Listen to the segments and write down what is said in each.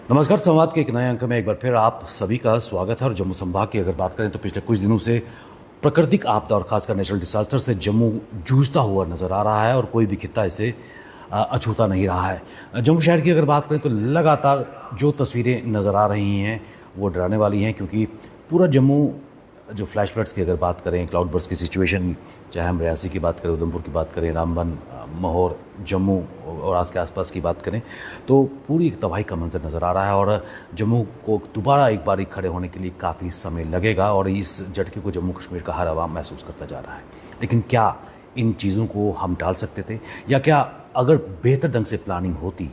नमस्कार। संवाद के एक नए अंक में एक बार फिर आप सभी का स्वागत है। और जम्मू संभाग की अगर बात करें तो पिछले कुछ दिनों से प्राकृतिक आपदा और खासकर नेचुरल डिजास्टर से जम्मू जूझता हुआ नजर आ रहा है और कोई भी खित्ता इसे अछूता नहीं रहा है। जम्मू शहर की अगर बात करें तो लगातार जो तस्वीरें नज़र आ रही हैं वो डराने वाली हैं, क्योंकि पूरा जम्मू जो फ्लैश फ्लड्स की अगर बात करें, क्लाउड बर्स्ट की सिचुएशन, चाहे हम रियासी की बात करें, उधमपुर की बात करें, रामबन, महोर, जम्मू और आज के आसपास की बात करें, तो पूरी एक तबाही का मंजर नज़र आ रहा है। और जम्मू को दोबारा एक बार खड़े होने के लिए काफ़ी समय लगेगा और इस झटके को जम्मू कश्मीर का हर आवाम महसूस करता जा रहा है। लेकिन क्या इन चीज़ों को हम टाल सकते थे, या क्या अगर बेहतर ढंग से प्लानिंग होती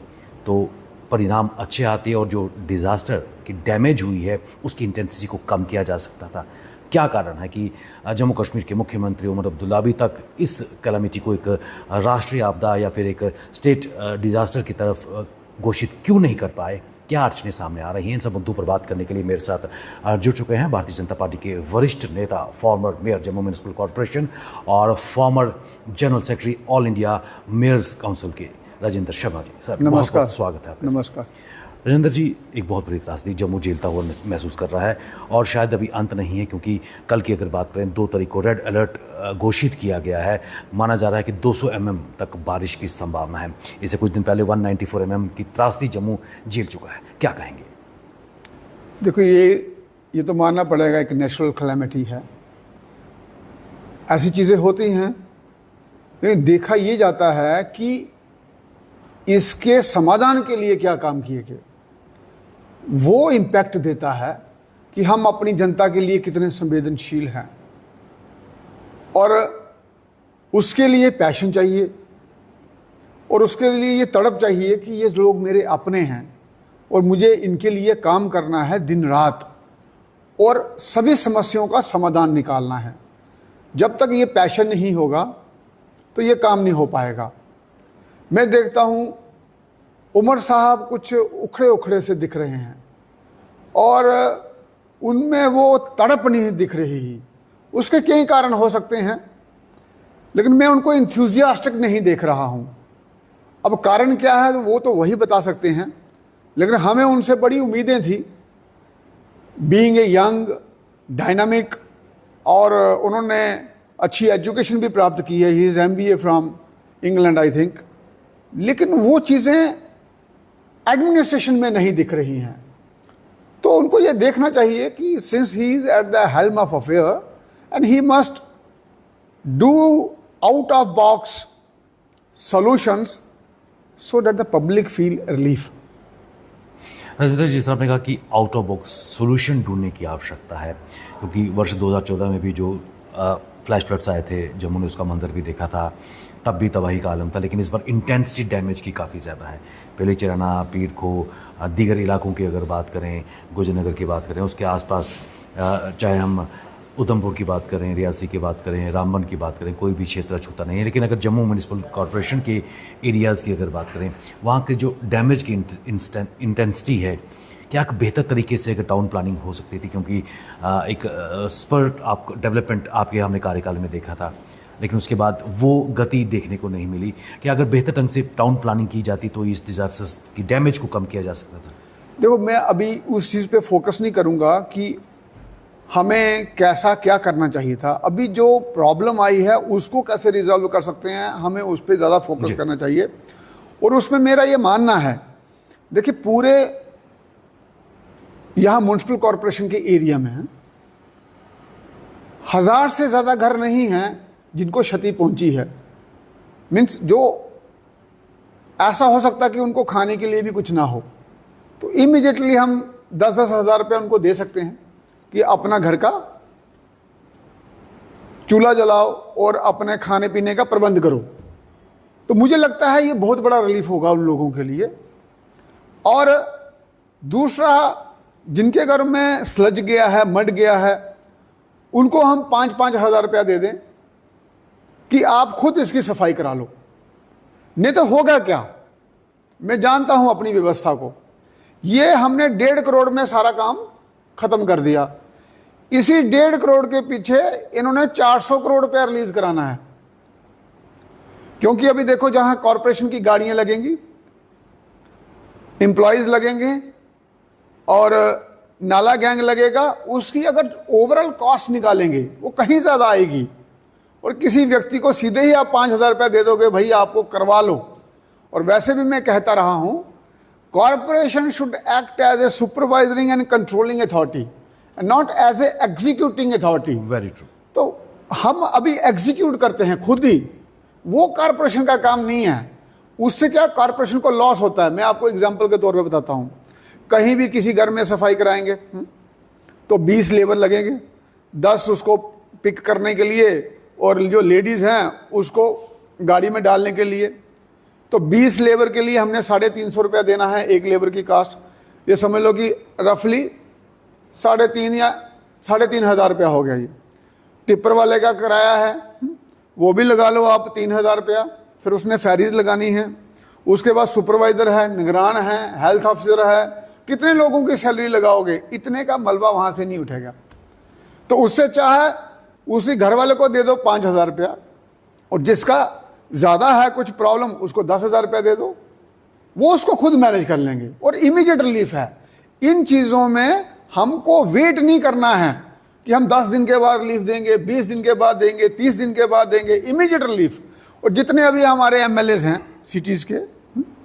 तो परिणाम अच्छे आते और जो डिज़ास्टर की डैमेज हुई है उसकी इंटेंसिटी को कम किया जा सकता था? क्या कारण है कि जम्मू कश्मीर के मुख्यमंत्री उमर अब्दुल्ला अभी तक इस कैलामिटी को एक राष्ट्रीय आपदा या फिर एक स्टेट डिज़ास्टर की तरफ घोषित क्यों नहीं कर पाए? क्या अड़चनें सामने आ रही हैं? इन सब मुद्दों पर बात करने के लिए मेरे साथ जुड़ चुके हैं भारतीय जनता पार्टी के वरिष्ठ नेता, former mayor Jammu municipal corporation और former general secretary all India mayors council के राजेंद्र शर्मा जी। सर, बहुत बहुत स्वागत है आपका। नमस्कार राजेंद्र जी, एक बहुत बड़ी त्रासदी जम्मू झेलता हुआ महसूस कर रहा है और शायद अभी अंत नहीं है, क्योंकि कल की अगर बात करें 2 तारीख को रेड अलर्ट घोषित किया गया है। माना जा रहा है कि 200 mm तक बारिश की संभावना है। इससे कुछ दिन पहले 194 mm की त्रासदी जम्मू झेल चुका है। क्या कहेंगे? देखो, ये तो मानना पड़ेगा एक नेचुरल कैलामिटी है, ऐसी चीज़ें होती हैं, लेकिन देखा ये जाता है कि इसके समाधान के लिए क्या काम किए गए वो इम्पैक्ट देता है कि हम अपनी जनता के लिए कितने संवेदनशील हैं। और उसके लिए पैशन चाहिए और उसके लिए ये तड़प चाहिए कि ये लोग मेरे अपने हैं और मुझे इनके लिए काम करना है दिन रात और सभी समस्याओं का समाधान निकालना है। जब तक ये पैशन नहीं होगा तो ये काम नहीं हो पाएगा। मैं देखता हूँ उमर साहब कुछ उखड़े उखड़े से दिख रहे हैं और उनमें वो तड़प नहीं दिख रही। उसके कई कारण हो सकते हैं, लेकिन मैं उनको इंथ्यूजियास्टिक नहीं देख रहा हूँ। अब कारण क्या है वो तो वही बता सकते हैं, लेकिन हमें उनसे बड़ी उम्मीदें थी, बीइंग ए यंग डायनामिक, और उन्होंने अच्छी एजुकेशन भी प्राप्त की है। He is MBA from England I think. लेकिन वो चीज़ें एडमिनिस्ट्रेशन में नहीं दिख रही हैं। तो उनको ये देखना चाहिए कि since he is at the helm of affair and he must do out of box solutions so that the public feel relief. Rajendra, जिस तरह आपने कहा कि आउट ऑफ बॉक्स सोल्यूशन ढूंढने की आवश्यकता है, क्योंकि वर्ष 2014 में भी जो फ्लैश फ्लड्स आए थे, जम्मू ने उसका मंजर भी देखा था, तब भी तबाही का आलम था। लेकिन इस बार इंटेंसिटी डैमेज की काफ़ी ज़्यादा है। पहले चिराना, पीर को, दीगर इलाकों की अगर बात करें, गुजरनगर की बात करें, उसके आसपास चाहे हम उधमपुर की बात करें, रियासी की बात करें, रामबन की बात करें, कोई भी क्षेत्र छूता नहीं है। लेकिन अगर जम्मू म्यूनिसिपल कॉरपोरेशन के एरियाज़ की अगर बात करें, वहाँ के जो डैमेज की इंटेंसिटी है, क्या एक बेहतर तरीके से अगर टाउन प्लानिंग हो सकती थी? क्योंकि एक स्पर्ट आप डेवलपमेंट आपके हमने कार्यकाल में देखा था, लेकिन उसके बाद वो गति देखने को नहीं मिली। कि अगर बेहतर ढंग से टाउन प्लानिंग की जाती तो इस डिजास्टर्स की डैमेज को कम किया जा सकता था। देखो, मैं अभी उस चीज़ पे फोकस नहीं करूँगा कि हमें कैसा क्या करना चाहिए था। अभी जो प्रॉब्लम आई है उसको कैसे रिजॉल्व कर सकते हैं, हमें उस पर ज़्यादा फोकस करना चाहिए। और उसमें मेरा ये मानना है, देखिए पूरे यहाँ म्यूनिसिपल कॉरपोरेशन के एरिया में 1000 से ज़्यादा घर नहीं हैं जिनको क्षति पहुंची है। मीन्स जो ऐसा हो सकता है कि उनको खाने के लिए भी कुछ ना हो, तो इमीडिएटली हम 10-10 हज़ार रुपये उनको दे सकते हैं कि अपना घर का चूल्हा जलाओ और अपने खाने पीने का प्रबंध करो। तो मुझे लगता है ये बहुत बड़ा रिलीफ होगा उन लोगों के लिए। और दूसरा, जिनके घर में स्लज गया है, मड गया है, उनको हम 5-5 हज़ार रुपया दे दें कि आप खुद इसकी सफाई करा लो। नहीं तो होगा क्या, मैं जानता हूं अपनी व्यवस्था को, ये हमने 1.5 करोड़ में सारा काम खत्म कर दिया। इसी 1.5 करोड़ के पीछे इन्होंने 400 करोड़ रुपया रिलीज कराना है। क्योंकि अभी देखो, जहां कॉरपोरेशन की गाड़ियां लगेंगी, एम्प्लॉयज लगेंगे, और नाला गैंग लगेगा, उसकी अगर ओवरऑल कॉस्ट निकालेंगे वो कहीं ज़्यादा आएगी। और किसी व्यक्ति को सीधे ही आप 5,000 रुपये दे दोगे, भाई आपको करवा लो। और वैसे भी मैं कहता रहा हूं, corporation should act as a supervising and controlling authority, not as a executing authority. Very true. तो हम अभी एग्जीक्यूट करते हैं खुद ही, वो कॉरपोरेशन का काम नहीं है। उससे क्या कॉरपोरेशन को लॉस होता है। मैं आपको एग्जांपल के तौर पे बताता हूं, कहीं भी किसी घर में सफाई कराएंगे तो 20 लेबर लगेंगे, 10 उसको पिक करने के लिए और जो लेडीज हैं उसको गाड़ी में डालने के लिए। तो 20 लेबर के लिए हमने 350 रुपया देना है एक लेबर की कास्ट। ये समझ लो कि रफली 3,500 या 3,500 रुपया हो गया। ये टिप्पर वाले का किराया है, वो भी लगा लो आप 3,000 रुपया। फिर उसने फेरीज लगानी है, उसके बाद सुपरवाइजर है, निगरान है, हेल्थ ऑफिसर है, कितने लोगों की सैलरी लगाओगे? इतने का मलबा वहां से नहीं उठेगा। तो उससे चाहे उसी घर वाले को दे दो 5,000 रुपया, और जिसका ज्यादा है कुछ प्रॉब्लम उसको 10,000 रुपया दे दो, वो उसको खुद मैनेज कर लेंगे और इमीडिएट रिलीफ है। इन चीजों में हमको वेट नहीं करना है कि हम 10 दिन के बाद रिलीफ देंगे, 20 दिन के बाद देंगे, 30 दिन के बाद देंगे, इमीडिएट रिलीफ। और जितने अभी हमारे एमएलएज हैं सिटीज के,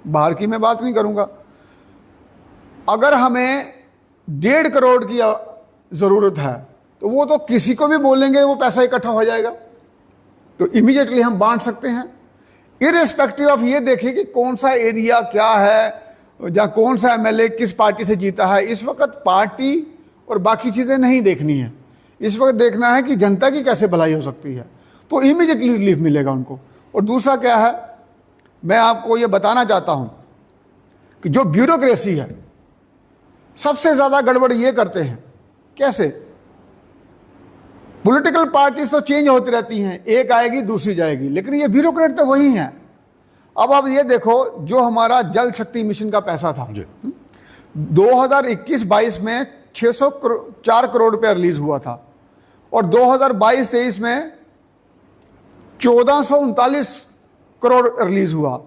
बाहर की मैं बात नहीं करूंगा, अगर हमें 1.5 करोड़ की जरूरत है तो वो तो किसी को भी बोलेंगे, वो पैसा इकट्ठा हो जाएगा, तो इमीडिएटली हम बांट सकते हैं। इररिस्पेक्टिव ऑफ ये देखिए कि कौन सा एरिया क्या है या कौन सा एमएलए किस पार्टी से जीता है। इस वक्त पार्टी और बाकी चीजें नहीं देखनी है, इस वक्त देखना है कि जनता की कैसे भलाई हो सकती है। तो इमीडिएटली रिलीफ मिलेगा उनको। और दूसरा क्या है, मैं आपको ये बताना चाहता हूं कि जो ब्यूरोक्रेसी है सबसे ज्यादा गड़बड़ ये करते हैं। कैसे? पॉलिटिकल पार्टीज तो चेंज होती रहती हैं, एक आएगी दूसरी जाएगी, लेकिन ये ब्यूरोक्रेट तो वही हैं। अब आप ये देखो, जो हमारा जल शक्ति मिशन का पैसा था 2021-22 में 604 करोड़ रुपया रिलीज हुआ था, और 2022-23 में 1439 करोड़ रिलीज हुआ,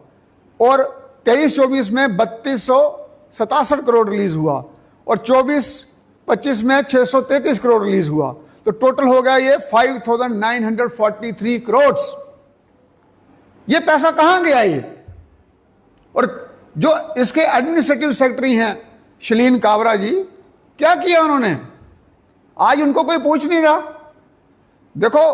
और 23-24 में 3267 करोड़ रिलीज हुआ, और 24-25 में 633 करोड़ रिलीज हुआ। तो टोटल हो गया ये 5,943 करोड़। ये पैसा कहां गया ये? और जो इसके एडमिनिस्ट्रेटिव सेक्रेटरी हैं शलीन काबरा जी, क्या किया उन्होंने? आज उनको कोई पूछ नहीं रहा। देखो,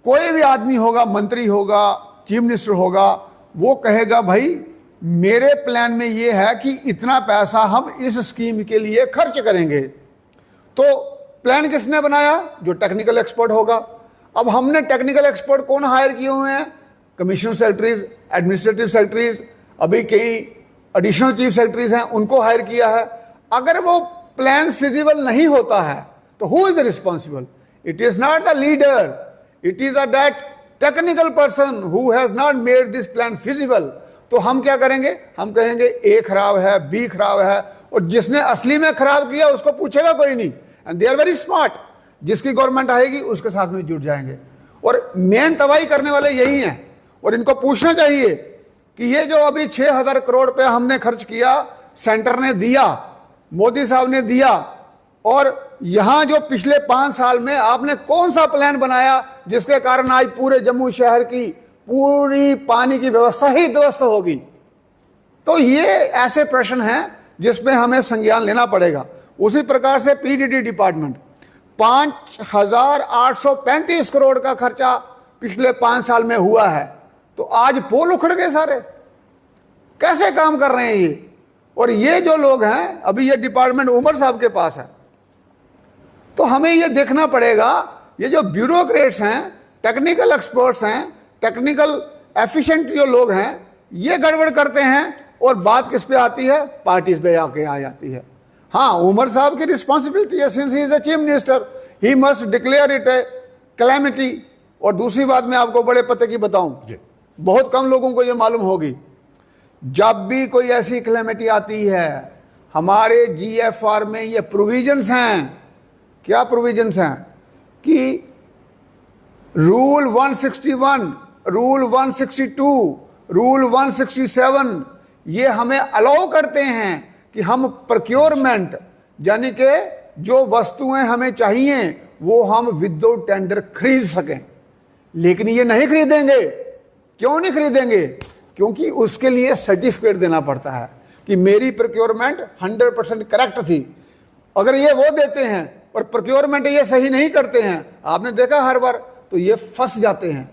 कोई भी आदमी होगा, मंत्री होगा, चीफ मिनिस्टर होगा, वो कहेगा भाई मेरे प्लान में ये है कि इतना पैसा हम इस स्कीम के लिए खर्च करेंगे। तो प्लान किसने बनाया? जो टेक्निकल एक्सपर्ट होगा। अब हमने टेक्निकल एक्सपर्ट कौन हायर किए हुए हैं? कमिश्नर सेक्रेटरीज, एडमिनिस्ट्रेटिव सेक्रेटरीज, अभी कई एडिशनल चीफ सेक्रेटरीज हैं, उनको हायर किया है। अगर वो प्लान फिजिबल नहीं होता है तो who is responsible? It is not the leader, it is that technical person who has not made this plan feasible. तो हम क्या करेंगे? हम कहेंगे ए खराब है, बी खराब है, और जिसने असली में खराब किया उसको पूछेगा कोई नहीं। And they are very smart. जिसकी गवर्नमेंट आएगी उसके साथ में जुट जाएंगे, और मेन तबाही करने वाले यही हैं। और इनको पूछना चाहिए कि ये जो अभी 6,000 करोड़ रुपया हमने खर्च किया, सेंटर ने दिया, मोदी साहब ने दिया, और यहां जो पिछले 5 साल में आपने कौन सा प्लान बनाया जिसके कारण आज पूरे जम्मू शहर की पूरी पानी की व्यवस्था ही ध्वस्त होगी? तो ये ऐसे प्रश्न हैं जिसमें हमें संज्ञान लेना पड़ेगा। उसी प्रकार से पीडीडी डिपार्टमेंट 5,835 करोड़ का खर्चा पिछले 5 साल में हुआ है, तो आज पोल उखड़ गए सारे। कैसे काम कर रहे हैं ये? और ये जो लोग हैं, अभी ये डिपार्टमेंट उमर साहब के पास है। तो हमें ये देखना पड़ेगा, ये जो ब्यूरोक्रेट्स हैं, टेक्निकल एक्सपर्ट्स हैं, टेक्निकल एफिशिएंट जो लोग हैं, ये गड़बड़ करते हैं, और बात किस पे आती है? पार्टीज पे आके आ जाती है। हाँ, उमर साहब की रिस्पॉन्सिबिलिटी है, since he is the chief minister, he must declare it A calamity. और दूसरी बात मैं आपको बड़े पते की बताऊं, बहुत कम लोगों को ये मालूम होगी, जब भी कोई ऐसी कैलेमिटी आती है, हमारे जीएफआर में ये प्रोविजंस हैं। क्या प्रोविजंस हैं? कि रूल 161, रूल 162, रूल 167 ये हमें अलाउ करते हैं कि हम प्रोक्योरमेंट यानी कि जो वस्तुएं हमें चाहिए वो हम विदाउट टेंडर खरीद सकें, लेकिन ये नहीं खरीदेंगे। क्यों नहीं खरीदेंगे? क्योंकि उसके लिए सर्टिफिकेट देना पड़ता है कि मेरी प्रोक्योरमेंट 100% करेक्ट थी। अगर ये वो देते हैं और प्रोक्योरमेंट ये सही नहीं करते हैं, आपने देखा हर बार, तो ये फंस जाते हैं,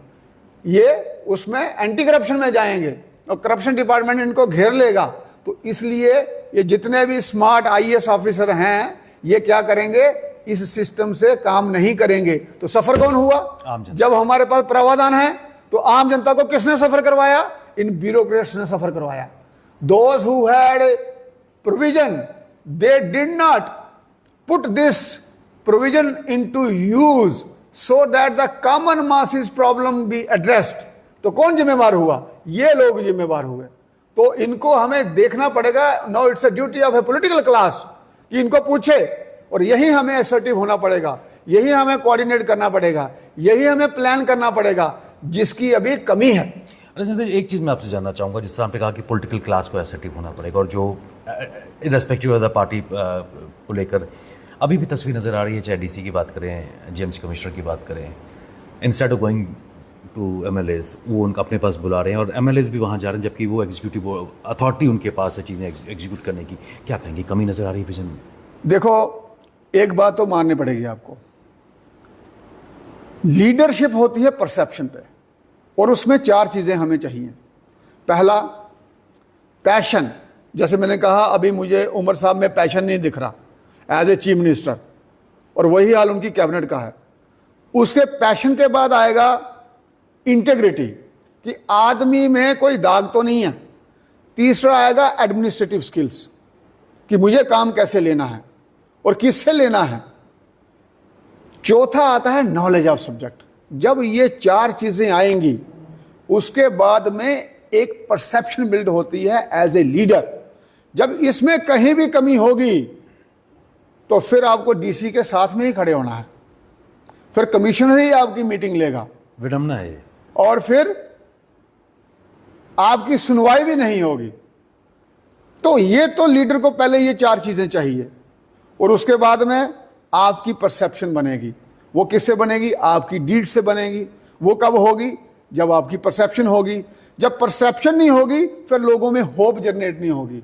ये उसमें एंटी करप्शन में जाएंगे और करप्शन डिपार्टमेंट इनको घेर लेगा। तो इसलिए ये जितने भी स्मार्ट आईएएस ऑफिसर हैं ये क्या करेंगे, इस सिस्टम से काम नहीं करेंगे। तो सफर कौन हुआ? जब हमारे पास प्रावधान है तो आम जनता को किसने सफर करवाया? इन ब्यूरोक्रेट्स ने सफर करवाया। Those who had provision they did not put this provision into use so that the common masses problem be addressed. तो कौन जिम्मेवार हुआ? ये लोग जिम्मेवार हुए। तो इनको हमें देखना पड़ेगा। Now it's a duty of A political class कि इनको पूछे, और यही हमें असर्टिव होना पड़ेगा, यही हमें कोऑर्डिनेट करना पड़ेगा, यही हमें प्लान करना पड़ेगा, जिसकी अभी कमी है। एक चीज़ मैं आपसे जानना चाहूँगा, जिस तरह आपने कहा कि पॉलिटिकल क्लास को असर्टिव होना पड़ेगा, और जो इररेस्पेक्टिव ऑफ द पार्टी को लेकर अभी भी तस्वीर नज़र आ रही है, चाहे डीसी की बात करें, जेएमसी कमिश्नर की बात करें, instead of going to MLAs वो उनका अपने पास बुला रहे हैं और एमएलएज भी वहाँ जा रहे हैं, जबकि वो एग्जीक्यूटिव अथॉरिटी उनके पास है चीज़ें एग्जीक्यूट करने की। क्या कहेंगे, कमी नज़र आ रही है विजन में? देखो, एक बात तो माननी पड़ेगी आपको, लीडरशिप होती है परसेप्शन पे, और उसमें 4 चीजें हमें चाहिए। पहला, पैशन। जैसे मैंने कहा, अभी मुझे उमर साहब में पैशन नहीं दिख रहा एज ए चीफ मिनिस्टर, और वही हाल उनकी कैबिनेट का है। उसके पैशन के बाद आएगा इंटेग्रिटी, कि आदमी में कोई दाग तो नहीं है। तीसरा आएगा एडमिनिस्ट्रेटिव स्किल्स, कि मुझे काम कैसे लेना है और किससे लेना है। चौथा आता है नॉलेज ऑफ सब्जेक्ट। जब ये 4 चीजें आएंगी, उसके बाद में एक परसेप्शन बिल्ड होती है एज ए लीडर। जब इसमें कहीं भी कमी होगी तो फिर आपको डीसी के साथ में ही खड़े होना है, फिर कमिश्नर ही आपकी मीटिंग लेगा, विडम्बना है ये, और फिर आपकी सुनवाई भी नहीं होगी। तो ये तो लीडर को पहले ये 4 चीजें चाहिए, और उसके बाद में आपकी परसेप्शन बनेगी। वो किससे बनेगी? आपकी डीड से बनेगी। वो कब होगी? जब आपकी परसेप्शन होगी। जब परसेप्शन नहीं होगी, फिर लोगों में होप जनरेट नहीं होगी,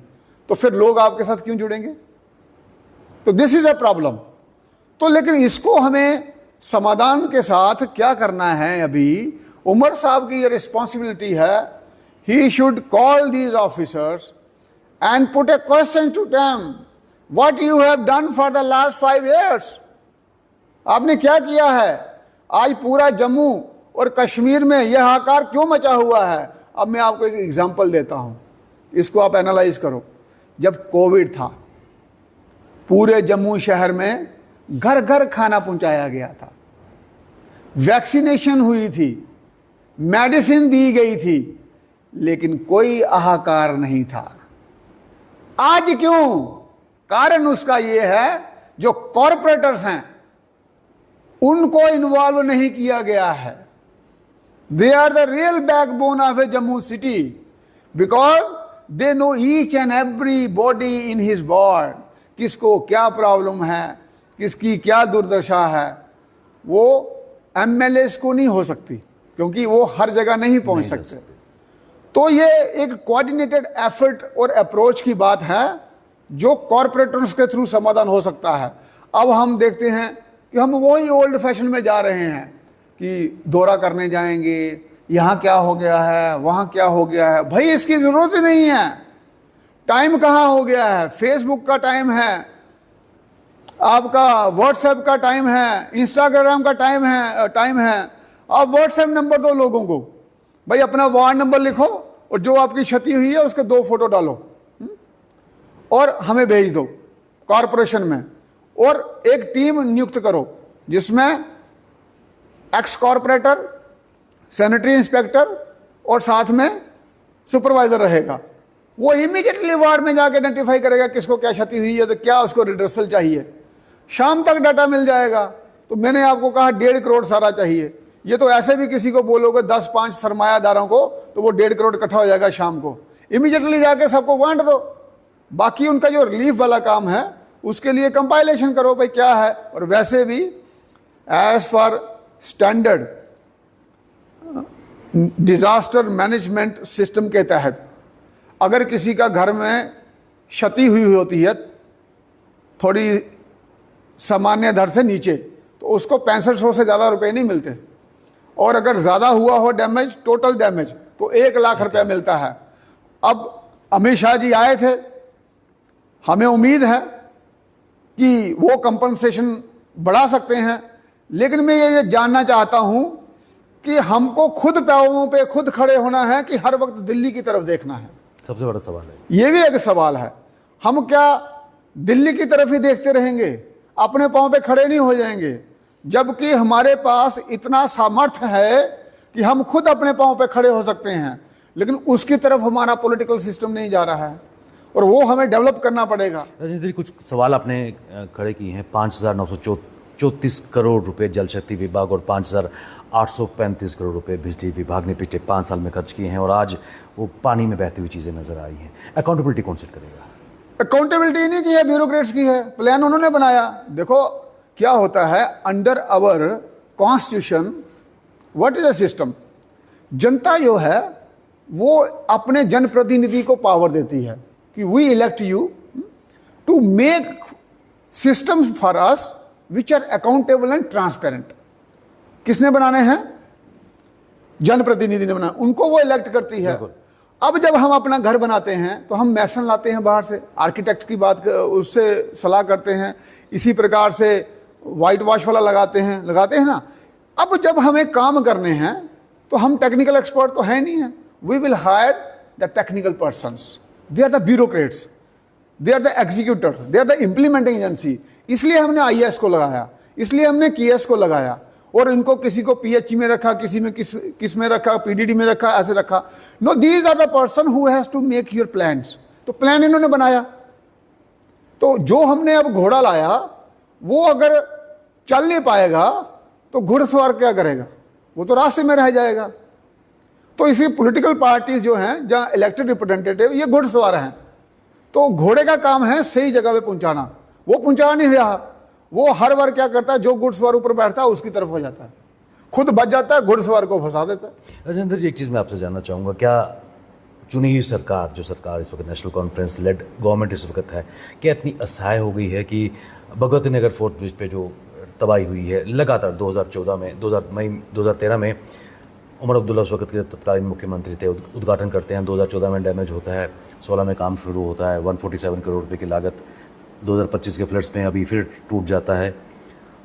तो फिर लोग आपके साथ क्यों जुड़ेंगे? तो दिस इज अ प्रॉब्लम। तो लेकिन इसको हमें समाधान के साथ क्या करना है? अभी उमर साहब की ये रिस्पॉन्सिबिलिटी है, he should call these officers and put a question to them, what you have done for the last 5 years? आपने क्या किया है? आज पूरा जम्मू और कश्मीर में यह हाहाकार क्यों मचा हुआ है? अब मैं आपको एक एग्जांपल देता हूं, इसको आप एनालाइज करो। जब कोविड था, पूरे जम्मू शहर में घर घर खाना पहुंचाया गया था, वैक्सीनेशन हुई थी, मेडिसिन दी गई थी, लेकिन कोई हाहाकार नहीं था। आज क्यों? कारण उसका यह है, जो कॉरपोरेटर्स हैं उनको इन्वॉल्व नहीं किया गया है। They are the real backbone of a Jammu city, because they know each and everybody in his ward, किसको क्या प्रॉब्लम है, किसकी क्या दुर्दशा है। वो एमएलएस को नहीं हो सकती, क्योंकि वो हर जगह नहीं पहुंच सकते। तो ये एक कोऑर्डिनेटेड एफर्ट और अप्रोच की बात है, जो कॉरपोरेटर्स के थ्रू समाधान हो सकता है। अब हम देखते हैं कि हम वही ओल्ड फैशन में जा रहे हैं कि दौरा करने जाएंगे, यहाँ क्या हो गया है, वहाँ क्या हो गया है। भाई, इसकी जरूरत ही नहीं है। टाइम कहाँ हो गया है? फेसबुक का टाइम है, आपका व्हाट्सएप का टाइम है, इंस्टाग्राम का टाइम है। आप व्हाट्सएप नंबर दो लोगों को, भाई अपना वार्ड नंबर लिखो और जो आपकी क्षति हुई है उसके 2 फोटो डालो और हमें भेज दो कॉरपोरेशन में, और एक टीम नियुक्त करो जिसमें एक्स कॉरपोरेटर, सैनिटरी इंस्पेक्टर और साथ में सुपरवाइजर रहेगा। वो इमीडिएटली वार्ड में जाके आइडेंटिफाई करेगा किसको क्या क्षति हुई है, तो क्या उसको रिड्रेसल चाहिए। शाम तक डाटा मिल जाएगा। तो मैंने आपको कहा 1.5 करोड़ सारा चाहिए, ये तो ऐसे भी किसी को बोलोगे 10-5 सरमायादारों को, तो वो 1.5 करोड़ इकट्ठा हो जाएगा शाम को। इमीडिएटली जाके सबको बांट दो। बाकी उनका जो रिलीफ वाला काम है उसके लिए कंपाइलेशन करो भाई क्या है। और वैसे भी as for standard disaster management system के तहत अगर किसी का घर में क्षति हुई होती है थोड़ी सामान्य दर से नीचे, तो उसको 6500 से ज़्यादा रुपए नहीं मिलते। और अगर ज़्यादा हुआ हो डैमेज, टोटल डैमेज, तो 1 लाख रुपया मिलता है। अब अमित शाह जी आए थे, हमें उम्मीद है कि वो कंपनसेशन बढ़ा सकते हैं, लेकिन मैं ये जानना चाहता हूं कि हमको खुद पैरों पे खुद खड़े होना है कि हर वक्त दिल्ली की तरफ देखना है। सबसे बड़ा सवाल है ये भी एक सवाल है। हम क्या दिल्ली की तरफ ही देखते रहेंगे, अपने पांव पे खड़े नहीं हो जाएंगे, जबकि हमारे पास इतना सामर्थ्य है कि हम खुद अपने पांव पे खड़े हो सकते हैं, लेकिन उसकी तरफ हमारा पॉलिटिकल सिस्टम नहीं जा रहा है और वो हमें डेवलप करना पड़ेगा। राजेंद्र जी, कुछ सवाल आपने खड़े किए हैं। 5,934 करोड़ रुपए जल शक्ति विभाग और 5,835 करोड़ रुपए बिजली विभाग ने पिछले 5 साल में खर्च किए हैं और आज वो पानी में बहती हुई चीज़ें नजर आ रही हैं। अकाउंटेबिलिटी कौन सेट करेगा? अकाउंटेबिलिटी नहीं की है, ब्यूरोक्रेट्स की है। प्लान उन्होंने बनाया। देखो क्या होता है, under our constitution what is a system, जनता जो है वो अपने जनप्रतिनिधि को पावर देती है कि we elect you to make systems for us which are accountable and transparent. किसने बनाने हैं? जनप्रतिनिधि ने बनाया, उनको वो इलेक्ट करती है। अब जब हम अपना घर बनाते हैं तो हम मैसन लाते हैं बाहर से, आर्किटेक्ट की बात उससे सलाह करते हैं, इसी प्रकार से वाइट वॉश वाला लगाते हैं ना। अब जब हमें काम करने हैं तो हम टेक्निकल एक्सपर्ट तो है नहीं है, we will hire the technical persons, they are the bureaucrats, they are the executors, they are the implementing agency. इसलिए हमने आईएएस को लगाया, इसलिए हमने केएस को लगाया, और इनको किसी को पीएचई में रखा, किसी में किस में रखा, पीडीडी में रखा, ऐसे रखा। No, these are the person who has to make your plans. तो प्लान इन्होंने बनाया। तो जो हमने अब घोड़ा लाया वो अगर चल नहीं पाएगा तो घुड़सवार क्या करेगा? वो तो रास्ते में रह जाएगा। तो इसी पॉलिटिकल पार्टीज जो हैं, जहां इलेक्टेड रिप्रेजेंटेटिव, ये घुड़सवार हैं। तो घोड़े का काम है सही जगह पे पहुंचाना, वो पहुंचा नहीं रहा। वो हर बार क्या करता है, जो घुड़सवार ऊपर बैठता है उसकी तरफ हो जाता है, खुद बच जाता है, घुड़सवार को फंसा देता है। राजेंद्र जी, एक चीज़ मैं आपसे जानना चाहूँगा, क्या चुनी हुई सरकार, जो सरकार इस वक्त नेशनल कॉन्फ्रेंस लेड गवर्नमेंट इस वक्त है, क्या इतनी असहाय हो गई है कि भगवती नगर फोर्ट ब्रिज पे जो तबाही हुई है लगातार 2014 में, 2013 में उमर अब्दुल्ला उस वक्त के तत्कालीन मुख्यमंत्री थे, उद्घाटन करते हैं, 2014 में डैमेज होता है, 16 में काम शुरू होता है, 147 करोड़ रुपए की लागत, 2025 के फ्लड्स में अभी फिर टूट जाता है,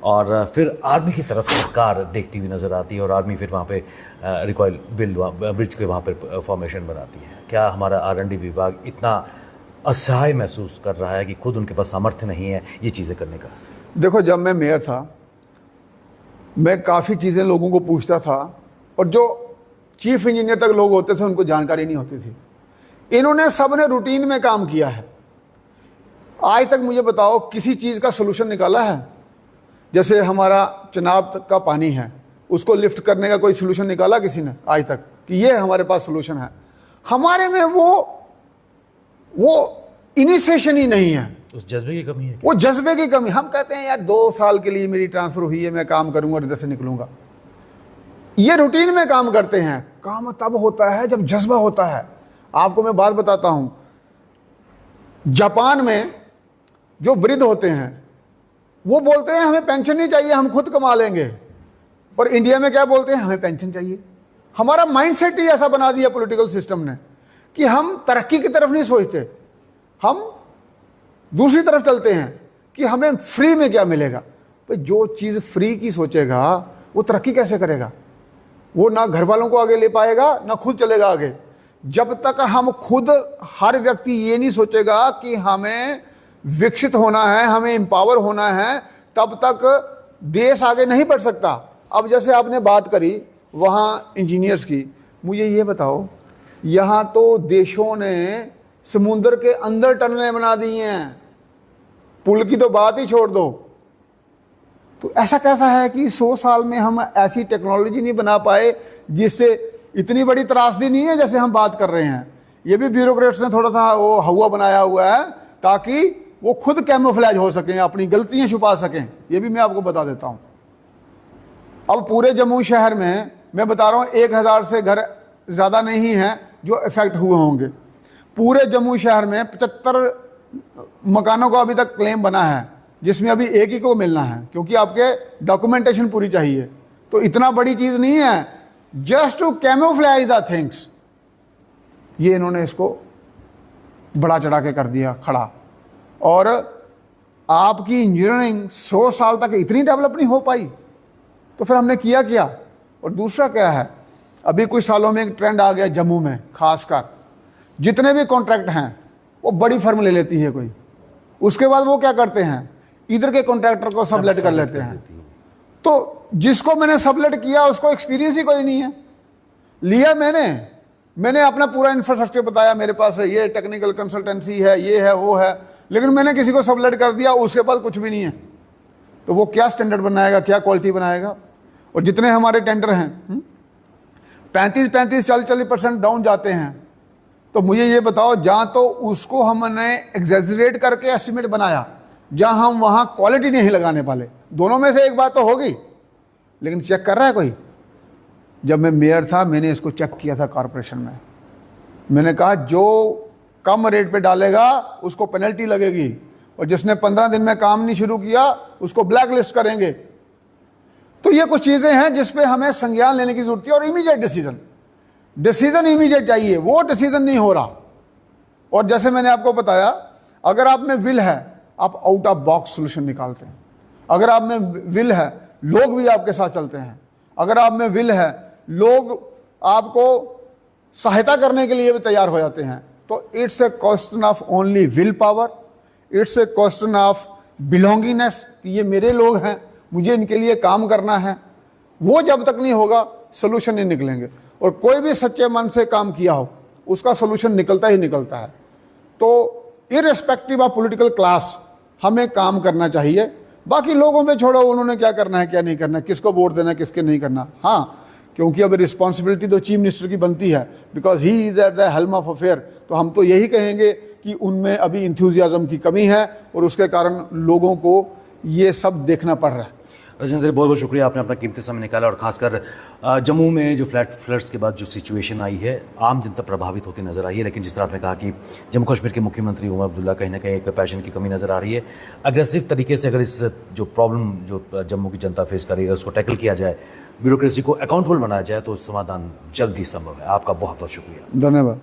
और फिर आर्मी की तरफ सरकार देखती हुई नज़र आती है और आर्मी फिर वहाँ पे रिकॉइल बिल्ड ब्रिज के वहाँ पे फॉर्मेशन बनाती है। क्या हमारा R&D विभाग इतना असहाय महसूस कर रहा है कि खुद उनके पास सामर्थ्य नहीं है ये चीज़ें करने का? देखो, जब मैं मेयर था मैं काफ़ी चीज़ें लोगों को पूछता था, और जो चीफ इंजीनियर तक लोग होते थे उनको जानकारी नहीं होती थी। इन्होंने सबने रूटीन में काम किया है। आज तक मुझे बताओ किसी चीज़ का सोल्यूशन निकाला है? जैसे हमारा चनाब का पानी है, उसको लिफ्ट करने का कोई सोल्यूशन निकाला किसी ने आज तक कि ये हमारे पास सोल्यूशन है? हमारे में वो इनिशिएशन ही नहीं है, उस जज्बे की कमी है। वो जज्बे की कमी। हम कहते हैं यार 2 साल के लिए मेरी ट्रांसफर हुई है, मैं काम करूंगा और इधर से निकलूंगा। ये रूटीन में काम करते हैं। काम तब होता है जब जज्बा होता है। आपको मैं बात बताता हूं, जापान में जो वृद्ध होते हैं वो बोलते हैं हमें पेंशन नहीं चाहिए, हम खुद कमा लेंगे। और इंडिया में क्या बोलते हैं, हमें पेंशन चाहिए। हमारा माइंडसेट ही ऐसा बना दिया पॉलिटिकल सिस्टम ने कि हम तरक्की की तरफ नहीं सोचते, हम दूसरी तरफ चलते हैं कि हमें फ्री में क्या मिलेगा। तो जो चीज़ फ्री की सोचेगा वो तरक्की कैसे करेगा? वो ना घर वालों को आगे ले पाएगा ना खुद चलेगा आगे। जब तक हम खुद, हर व्यक्ति ये नहीं सोचेगा कि हमें विकसित होना है, हमें एम्पावर होना है, तब तक देश आगे नहीं बढ़ सकता। अब जैसे आपने बात करी वहाँ इंजीनियर्स की, मुझे ये बताओ, यहाँ तो देशों ने समुद्र के अंदर टनलें बना दी हैं, पुल की तो बात ही छोड़ दो। तो ऐसा कैसा है कि 100 साल में हम ऐसी टेक्नोलॉजी नहीं बना पाए जिससे, इतनी बड़ी त्रासदी नहीं है जैसे हम बात कर रहे हैं। ये भी ब्यूरोक्रेट्स ने थोड़ा सा वो हवा बनाया हुआ है ताकि वो खुद कैमोफ्लेज हो सकें, अपनी गलतियां छुपा सकें। ये भी मैं आपको बता देता हूं। अब पूरे जम्मू शहर में मैं बता रहा हूं 1000 से घर ज्यादा नहीं है जो इफेक्ट हुए होंगे। पूरे जम्मू शहर में 75 मकानों का अभी तक क्लेम बना है, जिसमें अभी एक ही को मिलना है, क्योंकि आपके डॉक्यूमेंटेशन पूरी चाहिए। तो इतना बड़ी चीज नहीं है, just to camouflage the things. ये इन्होंने इसको बड़ा चढ़ा के कर दिया खड़ा। और आपकी इंजीनियरिंग 100 साल तक इतनी डेवलप नहीं हो पाई, तो फिर हमने किया क्या। और दूसरा क्या है, अभी कुछ सालों में एक ट्रेंड आ गया जम्मू में, खासकर जितने भी कॉन्ट्रैक्ट हैं वो बड़ी फर्म ले लेती है कोई। उसके बाद वो क्या करते हैं, इधर के कॉन्ट्रैक्टर को सबलेट कर लेते हैं। तो जिसको मैंने सबलेट किया उसको एक्सपीरियंस ही कोई नहीं है। लिया मैंने अपना पूरा इंफ्रास्ट्रक्चर बताया, मेरे पास ये टेक्निकल कंसल्टेंसी है, ये है, वो है, लेकिन मैंने किसी को सबलेट कर दिया, उसके पास कुछ भी नहीं है। तो वो क्या स्टैंडर्ड बनाएगा, क्या क्वालिटी बनाएगा। और जितने हमारे टेंडर हैं 35-35, 40% डाउन जाते हैं। तो मुझे ये बताओ, जहां तो उसको हमने एग्जैजरेट करके एस्टिमेट बनाया, जहां हम वहां क्वालिटी नहीं लगाने वाले। दोनों में से एक बात तो होगी, लेकिन चेक कर रहा है कोई। जब मैं मेयर था मैंने इसको चेक किया था कॉरपोरेशन में। मैंने कहा जो कम रेट पे डालेगा उसको पेनल्टी लगेगी, और जिसने 15 दिन में काम नहीं शुरू किया उसको ब्लैक लिस्ट करेंगे। तो ये कुछ चीजें हैं जिसपे हमें संज्ञान लेने की जरूरत है। और इमीडिएट डिसीजन इमीडिएट चाहिए, वो डिसीजन नहीं हो रहा। और जैसे मैंने आपको बताया, अगर आप में विल है आप आउट ऑफ बॉक्स सोल्यूशन निकालते हैं। अगर आप में विल है लोग भी आपके साथ चलते हैं। अगर आप में विल है लोग आपको सहायता करने के लिए भी तैयार हो जाते हैं। तो it's a question of only will power, it's a question of belongingness कि ये मेरे लोग हैं, मुझे इनके लिए काम करना है। वो जब तक नहीं होगा सोल्यूशन नहीं निकलेंगे। और कोई भी सच्चे मन से काम किया हो उसका सोल्यूशन निकलता ही निकलता है। तो इररिस्पेक्टिव ऑफ पॉलिटिकल क्लास हमें काम करना चाहिए। बाकी लोगों में छोड़ो, उन्होंने क्या करना है क्या नहीं करना है, किसको वोट देना है किसके नहीं करना। हाँ, क्योंकि अब रिस्पॉन्सिबिलिटी तो चीफ मिनिस्टर की बनती है, because he is at the helm of affair. तो हम तो यही कहेंगे कि उनमें अभी इंथ्यूजियाज्म की कमी है और उसके कारण लोगों को ये सब देखना पड़ रहा है। राजेंद्र, बहुत बहुत शुक्रिया, आपने अपना कीमती समय निकाला। और खासकर जम्मू में जो फ्लड्स के बाद जो सिचुएशन आई है, आम जनता प्रभावित होती नजर आई है। लेकिन जिस तरह आपने कहा कि जम्मू कश्मीर के मुख्यमंत्री उमर अब्दुल्ला कहीं ना कहीं एक पैशन की कमी नजर आ रही है। अग्रेसिव तरीके से अगर इस जो प्रॉब्लम जो जम्मू की जनता फेस कर रही है उसको टैकल किया जाए, ब्यूरोक्रेसी को अकाउंटेबल बनाया जाए, तो समाधान जल्द ही संभव है। आपका बहुत बहुत शुक्रिया। धन्यवाद।